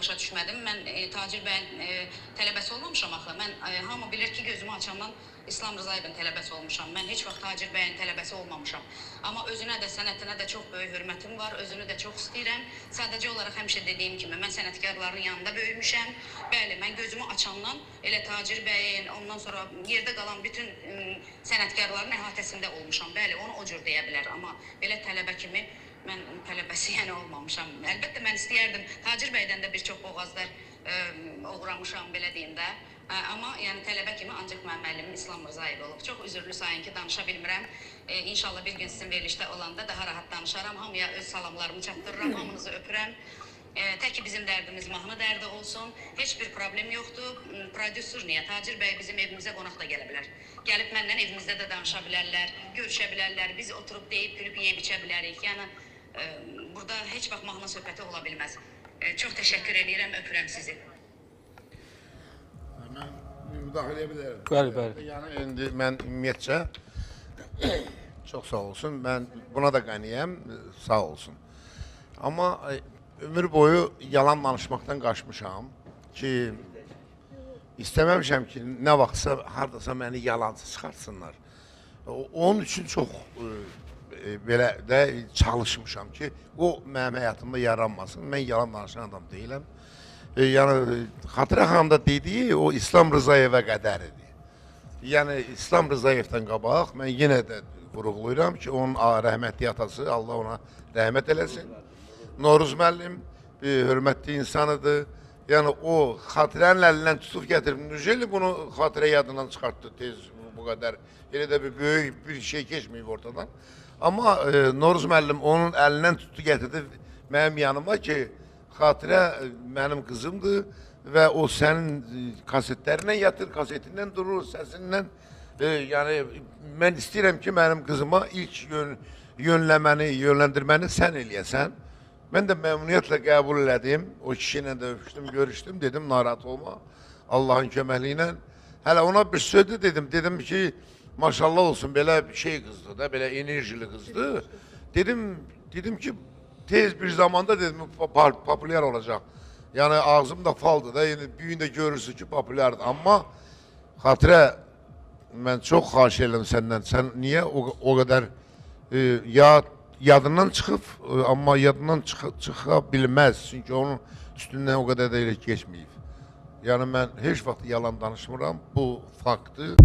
başa düşmədim. Mən Tacir bəyin tələbəsi olmamışam axı. Mən hamı bilir ki, gözümü açandan İslam Rızayevin tələbəsi olmuşam. Mən heç vaxt Tacir bəyin tələbəsi olmamışam. Amma özünə də, sənətinə də çox böyük hörmətim var. Özünü də çox istəyirəm. Sadəcə olaraq həmişə dediyim kimi, mən sənətkarların yanında böyümüşəm. Bəli, mən gözümü açandan elə Tacir bəyin, ondan sonra yerdə qalan bütün sənətkarların əhatəsində olmuşam. Bəli, onu o cür deyə bilər. Amma belə tələbə kimi mən tələbəsi yəni olmamışam. Əlbəttə mən istəyərdim. Tacir bəydən də bir çox boğazlar uğramışam, belə deyim də. Amma yəni tələbə kimi ancaq mənim müəllimim İslam Rızayev olub. Çox üzürlü sayın ki, danışa bilmirəm. İnşallah bir gün sizin verilişdə olanda daha rahat danışaram. Hamıya öz salamlarımı çatdırıram, hamınızı öpürəm. Tək ki bizim dərdimiz mahnı dərdi olsun. Heç bir problem yoxdur. Prodüser niyə? Tacir bəy bizim evimizə qonaq da gələ bilər. Gəlib məndən evimizdə də danışa bilərlər, görüşə bilərlər. Biz oturub deyib, gülüb, yeyib içə bilərik. Yəni burada heç vaxt mahnı söhbəti ola bilməz. Çox təşəkkür edirəm, öpürəm sizi. Mən müdaxilə edə Bəli, bilərəm. bəli. Yəni indi mən ümumiyyətcə çox sağ olsun. Mən buna da qəniyəm, sağ olsun. Amma ömür boyu yalan danışmaqdan qaçmışam ki, istəməmişəm ki, nə vaxtsa, hardasa məni yalancı çıxartsınlar. Onun üçün çox belə də çalışmışam ki, o mənim həyatımda yaranmasın. Mən yalan danışan adam deyiləm. Yəni, Xatirə xanım da dediyi o İslam Rızayevə qədər idi. Yəni, İslam Rızayevdən qabaq mən yenə də vurğulayıram ki, onun rəhmətli atası, Allah ona rəhmət eləsin. Noruz müəllim hörmətli insanıdır. Yəni, o Xatirənin əlindən tutub gətirib. Nüzeli bunu Xatirə yadından çıxartdı tez bu qədər. Elə də bir böyük bir şey keçməyib ortadan. Amma Noruz müəllim onun əlindən tutdu gətirdi mənim yanıma ki, Xatirə mənim qızımdır və o sənin kasetlərindən yatır, kasetindən durur, səsindən. Yəni, mən istəyirəm ki, mənim qızıma ilk yönləməni, yönləndirməni sən eləyəsən. Mən də məmnuniyyətlə qəbul elədim. O kişi ilə də öpüşdüm, görüşdüm, dedim, narahat olma, Allahın köməkliyi ilə. Hələ ona bir sözdü dedim, dedim ki, maşallah olsun, belə bir şey qızdır da, belə enerjili qızdır. Dedim ki, tez bir zamanda dedim, populyar olacaq. Yəni, ağzım da faldır da, yəni, bir gün də görürsün ki, populyardır. Amma Xatirə, mən çox xahiş edirəm səndən, sən niyə o qədər yadından çıxıb, amma yadından çıxa bilməz. Çünki onun üstündən o qədər də elə keçməyib. Yəni, mən heç vaxt yalan danışmıram, bu faktdır.